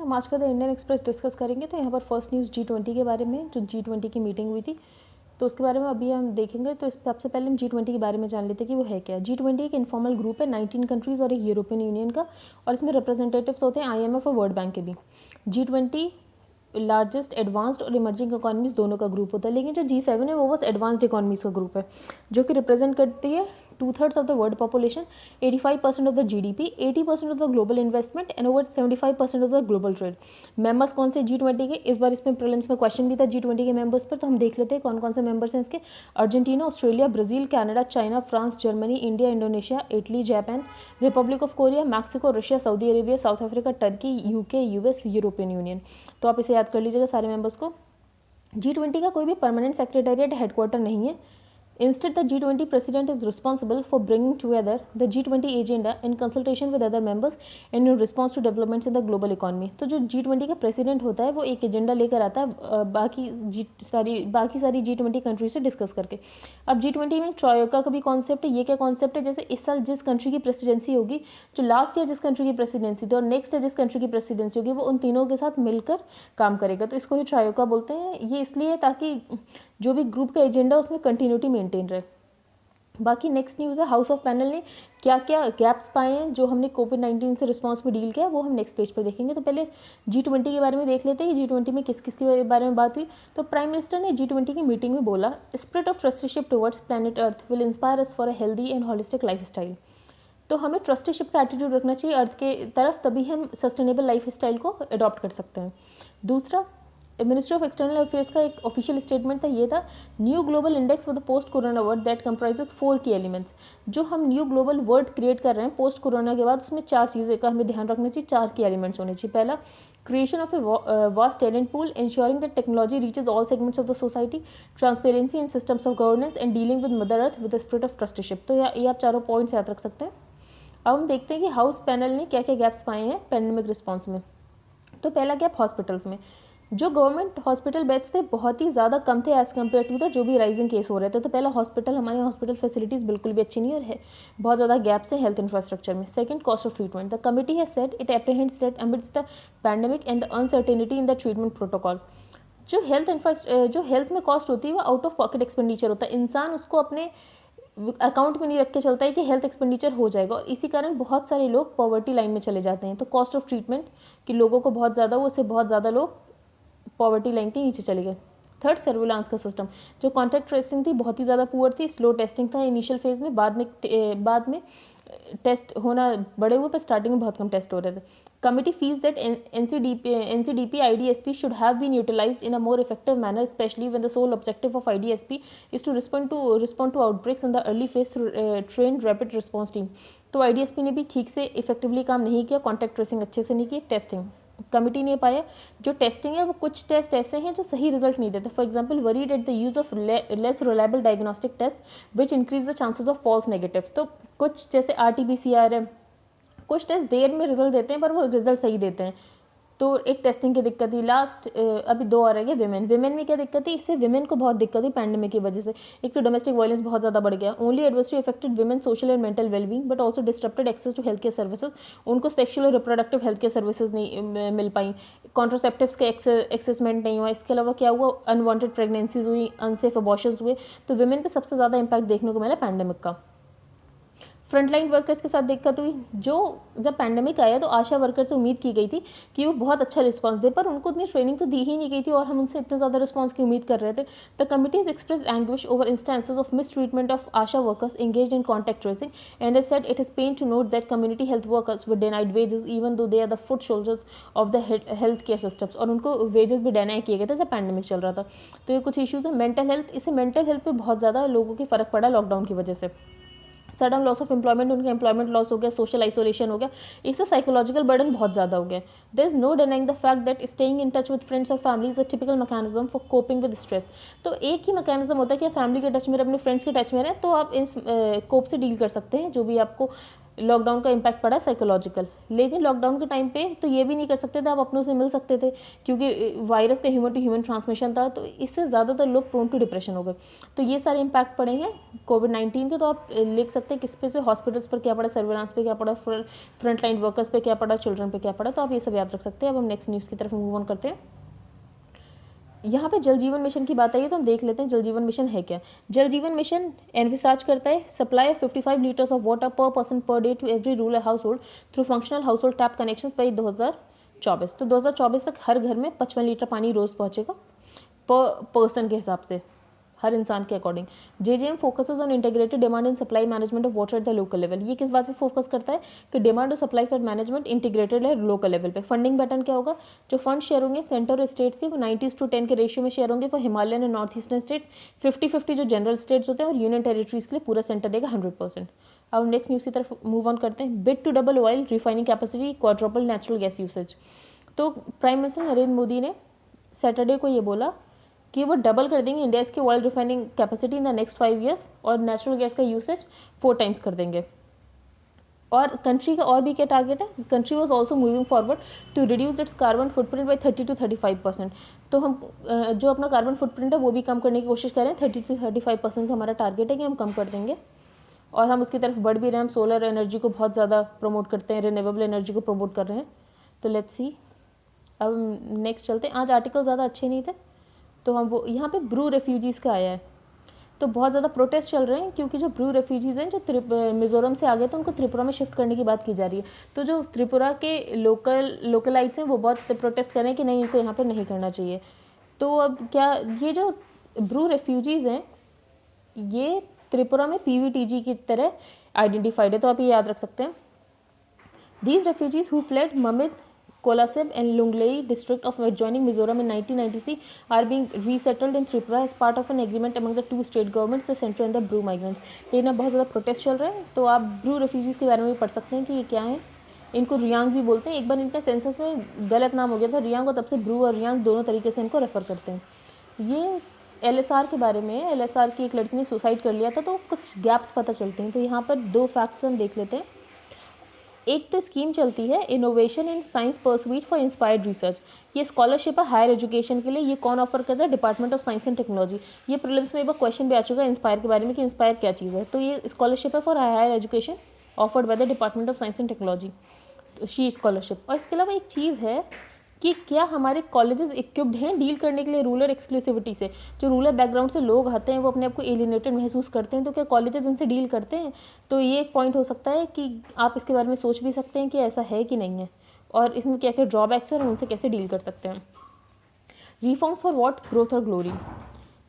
हम आज का द इंडियन एक्सप्रेस डिस्कस करेंगे। तो यहाँ पर फर्स्ट न्यूज़ G20 के बारे में, जो G20 की मीटिंग हुई थी तो उसके बारे में अभी हम देखेंगे। तो सबसे पहले हम G20 के बारे में जान लेते हैं कि वो है क्या। G20 एक इनफॉर्मल ग्रुप है 19 कंट्रीज़ और एक यूरोपियन यूनियन का, और इसमें रिप्रेजेंटेटिव्स होते हैं IMF और वर्ल्ड बैंक के भी। G20 लार्जेस्ट एडवांस्ड और इमर्जिंग इकोनॉमीज दोनों का ग्रुप होता है, लेकिन जो G7 है वो बस एडवांस्ड इकोनॉमीज का ग्रुप है, जो कि रिप्रेजेंट करती है 2/3 of the world population, 85% of the GDP, 80% of the global investment and over 75% of the global trade. Members कौन से G20 के, इस बार इसमें प्रीलिम्स में क्वेश्चन भी था G20 के मेंबर्स पर, तो हम देख लेते हैं कौन कौन से मेंबर्स हैं इसके। Argentina, Australia, Brazil, Canada, China, France, Germany, India, Indonesia, Italy, Japan, Republic of Korea, Mexico, Russia, Saudi Arabia, south Africa, Turkey, UK, US, European union. तो आप इसे याद कर लीजिएगा सारे मेंबर्स को। G20 का कोई भी परमानेंट सेक्रेटेरिएट हेडक्वार्टर नहीं है। Instead, the G20 president is responsible for bringing together the G20 agenda in consultation with other members and in response to developments in the global economy। तो जो G20 का president होता है वो एक agenda लेकर आता है बाकी सारी G20 कंट्री से डिस्कस करके। अब G20 में ट्रायोका का भी कॉन्सेप्ट है। ये क्या कॉन्सेप्ट है, जैसे इस साल जिस कंट्री की प्रेसिडेंसी होगी, जो लास्ट ईयर जिस कंट्री की प्रेसिडेंसी थी और नेक्स्ट ईयर जिस कंट्री की प्रेसिडेंसी होगी, वो उन तीनों के साथ मिलकर काम करेगा। तो इसको ही ट्रायोका बोलते हैं। ये इसलिए ताकि जो भी ग्रुप का एजेंडा उसमें कंटिन्यूटी मेंटेन रहे। बाकी नेक्स्ट न्यूज़ है, हाउस ऑफ पैनल ने क्या क्या गैप्स पाए हैं जो हमने कोविड-19 से रिस्पॉन्स में डील किया, वो हम नेक्स्ट पेज पर देखेंगे। तो पहले G20 के बारे में देख लेते हैं कि G20 में किस किस के बारे में बात हुई। तो प्राइम मिनिस्टर ने G20 की मीटिंग में बोला, spirit of trusteeship towards planet earth will inspire us for a healthy and holistic life style. तो हमें ट्रस्टीशिप का एटीट्यूड रखना चाहिए अर्थ के तरफ, तभी हम सस्टेनेबल लाइफ स्टाइल को अडॉप्ट कर सकते हैं। दूसरा, मिनिस्ट्री ऑफ एक्सटर्नल अफेयर्स का एक ऑफिशियल स्टेटमेंट था, ये था new global index for the post corona world that comprises 4 की एलिमेंट्स। जो हम न्यू ग्लोबल वर्ल्ड क्रिएट कर रहे हैं पोस्ट कोरोना के बाद, उसमें 4 चीज़ें का हमें ध्यान रखना चाहिए, 4 की एलिमेंट्स होने चाहिए। पहला, creation of a vast talent pool, ensuring that technology reaches all segments of the society, transparency in systems of governance and dealing with mother earth with the spirit of trusteeship. तो ये आप चारों points याद रख सकते हैं। अब हम देखते हैं कि हाउस पैनल ने क्या क्या गैप्स पाए हैं पैंडेमिक रिस्पॉन्स में। तो पहला गैप हॉस्पिटल्स में, जो गवर्नमेंट हॉस्पिटल बेड्स थे बहुत ही ज़्यादा कम थे एज़ कम्पेयर टू द जो भी राइजिंग केस हो रहे थे। तो पहला, हमारे हॉस्पिटल फैसिलिटीज़ बिल्कुल भी अच्छी नहीं और है बहुत ज़्यादा गैप्स है हेल्थ इंफ्रास्ट्रक्चर में। Second, cost of treatment. The committee has said it apprehends that amidst the pandemic and the uncertainty in the treatment protocol. जो हेल्थ में कॉस्ट होती है वो आउट ऑफ पॉकेट एक्सपेंडिचर होता है। इंसान उसको अपने अकाउंट में नहीं रख के चलता है कि हेल्थ एक्सपेंडिचर हो जाएगा, और इसी कारण बहुत सारे लोग पॉवर्टी लाइन में चले जाते हैं। तो कॉस्ट ऑफ ट्रीटमेंट कि लोगों को बहुत ज़्यादा, वो उससे बहुत ज़्यादा लोग पॉवर्टी लाइन के नीचे चले गए। थर्ड, सर्विलांस का सिस्टम। जो कॉन्टैक्ट ट्रेसिंग थी बहुत ही ज़्यादा पुअर थी, स्लो टेस्टिंग था इनिशियल फेज में, बाद में टेस्ट होना बड़े हुए, पर स्टार्टिंग में बहुत कम टेस्ट हो रहे थे। Committee feels that NCDP IDSP should have been utilized in a more effective manner, especially when the sole objective of IDSP is to respond to outbreaks in the early phase through trained rapid response team। तो IDSP ने भी ठीक से effectively काम नहीं किया, contact tracing अच्छे से नहीं की, टेस्टिंग कमिटी ने पाया जो टेस्टिंग है वो कुछ टेस्ट ऐसे हैं जो सही रिजल्ट नहीं देते। For example, worried at the use of less reliable diagnostic test which increase the chances of false negatives. तो कुछ जैसे RT-PCR है, कुछ टेस्ट देर में रिजल्ट देते हैं पर वो रिजल्ट सही देते हैं। तो एक टेस्टिंग की दिक्कत थी। लास्ट अभी 2 आ रहे हैं विमेन में क्या दिक्कत थी, इससे विमेन को बहुत दिक्कत हुई पैंडेमिक की वजह से। एक तो डोमेस्टिक वायलेंस बहुत ज़्यादा बढ़ गया, only adversely affected women social and mental wellbeing but also disturbed access to health care services. उनको सेक्शुअल और रिप्रोडक्टिव हेल्थ केयर सर्विसेज नहीं मिल पाई, कॉन्ट्रासेप्टिव्स के एक्सेसमेंट नहीं हुआ। इसके अलावा क्या हुआ, अनवांटेड प्रेगनेंसीज हुई, अनसेफ अबॉर्शंस हुए। तो विमेन पर सबसे ज़्यादा इंपैक्ट देखने को मिला पैंडेमिक का। फ्रंटलाइन वर्कर्स के साथ दिक्कत हुई। जो जब पैंडेमिक आया तो आशा वर्कर से उम्मीद की गई थी कि वो बहुत अच्छा रिस्पांस दे, पर उनको इतनी ट्रेनिंग तो दी ही नहीं गई थी और हम उनसे इतने ज़्यादा रिस्पांस की उम्मीद कर रहे थे। The committees express anguish over instances of mistreatment of ASHA workers engaged in contact tracing and has said it is pain to note that community health workers were denied wages even though they are the foot soldiers of the health care systems. और उनको wages भी deny किए गए थे जब pandemic चल रहा था। तो ये कुछ इशूज़ है। मेंटल हेल्थ, इससे मेंटल हेल्थ पर बहुत ज़्यादा लोगों की फ़र्क पड़ा लॉकडाउन की वजह से। सडन लॉस ऑफ एम्प्लॉयमेंट, उनका एम्प्लॉयमेंट लॉस हो गया, सोशल आइसोलेशन हो गया, इससे साइकोलॉजिकल बर्डन बहुत ज़्यादा हो गया। There is no denying the fact that staying in touch with friends और family is a typical mechanism for coping with stress. तो एक ही मैकेनिज्म होता है कि आप फैमिली के टच में, अपने फ्रेंड्स के टच में रहें तो आप इस कोप से डील कर सकते हैं जो भी आपको लॉकडाउन का इम्पैक्ट पड़ा साइकोलॉजिकल। लेकिन लॉकडाउन के टाइम पे तो ये भी नहीं कर सकते थे आप अपनों से मिल सकते थे, क्योंकि वायरस का ह्यूमन टू ह्यूमन ट्रांसमिशन था, तो इससे ज़्यादातर लोग प्रोन टू डिप्रेशन हो गए। तो ये सारे इम्पैक्ट पड़े हैं कोविड-19 के। तो आप लिख सकते हैं किस पे हॉस्पिटल्स पर क्या पड़ा, सर्विलांस पे क्या पड़ा, फ्रंट लाइन वर्कर्स पे क्या पड़ा, चिल्ड्रन पे क्या पड़ा। तो आप ये सब याद रख सकते हैं। अब हम नेक्स्ट न्यूज़ की तरफ मूव ऑन करते हैं। यहाँ पे जल जीवन मिशन की बात आई है, तो हम देख लेते हैं जल जीवन मिशन है क्या। जल जीवन मिशन एनविसाज करता है supply 55 litres of water per person per day to every rural household through functional household tap connection by 2024। तो 2024 तक हर घर में 55 लीटर पानी रोज़ पहुँचेगा पर पर्सन के हिसाब से, हर इंसान के according. JJM focuses on integrated demand and supply management of water at the local level. ये किस बात पे फोकस करता है कि डिमांड और सप्लाई साइड मैनेजमेंट इंटीग्रेटेड है लोकल लेवल पे। फंडिंग पैटर्न क्या होगा, जो फंड शेयर होंगे सेंटर और स्टेट्स के वो 90:10 के रेशियो में शेयर होंगे for Himalayan and north eastern states, 50-50 जो जनरल स्टेट्स होते हैं, और यूनियन टेरिटरीज के लिए पूरा सेंटर देगा 100%। अब नेक्स्ट न्यूज़ की तरफ मूव ऑन करते हैं। Bid to double oil refining capacity, quadruple natural gas usage. तो प्राइम मिनिस्टर नरेंद्र मोदी ने सैटरडे को ये बोला कि वो डबल कर देंगे इंडिया की oil refining capacity in the next 5 years, और नेचुरल गैस का यूसेज 4 टाइम्स कर देंगे। और कंट्री का और भी क्या टारगेट है, country was also moving forward to reduce its carbon footprint by 30 to 35%। तो हम जो अपना कार्बन फुटप्रिंट है वो भी कम करने की कोशिश कर रहे हैं। 30 to 35% का हमारा टारगेट है कि हम कम कर देंगे, और हम उसकी तरफ बढ़ भी रहे हैं। हम सोलर एनर्जी को बहुत ज़्यादा प्रमोट करते हैं, रिन्यूएबल एनर्जी को प्रमोट कर रहे हैं। तो लेट्स सी, अब नेक्स्ट चलते हैं। आज आर्टिकल ज़्यादा अच्छे नहीं थे, तो हम वो यहाँ पे ब्रू रेफ्यूजीज़ का आया है। तो बहुत ज़्यादा प्रोटेस्ट चल रहे हैं, क्योंकि जो ब्रू रेफ्यूजीज़ हैं जो मिज़ोरम से आ गए, तो उनको त्रिपुरा में शिफ्ट करने की बात की जा रही है। तो जो त्रिपुरा के लोकलाइट्स हैं वो बहुत प्रोटेस्ट कर रहे हैं कि नहीं, इनको यहाँ पर नहीं करना चाहिए। तो अब क्या, ये जो ब्रू रेफ्यूजीज़ हैं ये त्रिपुरा में PVTG की तरह आइडेंटिफाइड है, तो आप ये याद रख सकते हैं। These refugees who fled Mamit, Kolasib and Lunglei district of adjoining Mizoram in 1996 are being resettled in Tripura as part of an agreement among the two state governments, the central and the Bru migrants। लेकिन अब बहुत ज़्यादा protest चल रहा है, तो आप Bru refugees के बारे में भी पढ़ सकते हैं कि ये क्या है। इनको रियांग भी बोलते हैं। एक बार इनका सेंसस में गलत नाम हो गया था रियांग, और तब से ब्रू और रियांग दोनों तरीके से इनको रेफ़र करते हैं। ये LSR के बारे में, LSR की एक लड़की ने सुसाइड कर लिया था, तो कुछ गैप्स पता चलते हैं। तो यहाँ पर 2 फैक्ट्स हम देख लेते हैं। एक तो स्कीम चलती है innovation in science pursuit for inspired research. ये स्कॉलरशिप है हायर एजुकेशन के लिए। ये कौन ऑफर करता है, department of science and technology. ये प्रीलिम्स में एक बार क्वेश्चन भी आ चुका है इंस्पायर के बारे में कि इंस्पायर क्या चीज़ है। तो ये स्कॉलरशिप है for higher education offered by the department of science and technology, she scholarship. और इसके अलावा एक चीज़ है कि क्या हमारे कॉलेजेस इक्विप्ड हैं डील करने के लिए रूरल एक्सक्लूसिविटी से। जो रूरल बैकग्राउंड से लोग आते हैं वो अपने आप को एलिनेटेड महसूस करते हैं, तो क्या कॉलेजेस इनसे डील करते हैं। तो ये एक पॉइंट हो सकता है कि आप इसके बारे में सोच भी सकते हैं कि ऐसा है कि नहीं है, और इसमें क्या क्या ड्रॉबैक्स हैं और उनसे कैसे डील कर सकते हैं। रिफॉर्म्स फॉर व्हाट, ग्रोथ और ग्लोरी।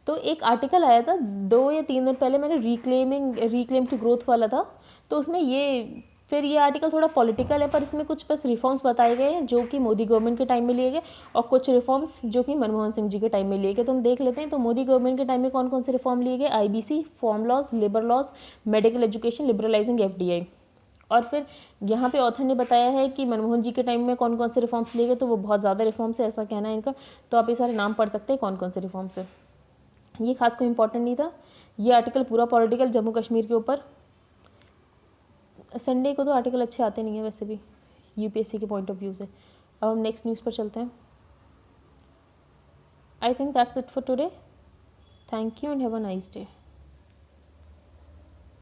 तो एक आर्टिकल आया था 2 या 3 दिन पहले, मैंने रिक्लेम टू ग्रोथ वाला था। तो उसमें फिर ये आर्टिकल थोड़ा पॉलिटिकल है, पर इसमें कुछ बस रिफॉर्म्स बताए गए हैं जो कि मोदी गवर्नमेंट के टाइम में लिए गए, और कुछ रिफॉर्म्स जो कि मनमोहन सिंह जी के टाइम में लिए गए। तो हम देख लेते हैं। तो मोदी गवर्नमेंट के टाइम में कौन कौन से रिफॉर्म लिए गए, IBC, farm laws, labour laws, medical education, liberalising FDI। और फिर यहाँ पे ऑथर ने बताया है कि मनमोहन जी के टाइम में कौन कौन से रिफॉर्म्स लिए गए, तो वो बहुत ज़्यादा रिफॉर्म्स है ऐसा कहना है इनका। तो आप ये सारे नाम पढ़ सकते हैं कौन कौन से रिफॉर्म्स है। ये खास कोई इंपॉर्टेंट नहीं था। ये आर्टिकल पूरा पॉलिटिकल जम्मू कश्मीर के ऊपर। संडे को तो आर्टिकल अच्छे आते नहीं है वैसे भी UPSC के पॉइंट ऑफ व्यू से। अब हम नेक्स्ट न्यूज़ पर चलते हैं। I think that's it for today. Thank you and have a nice day.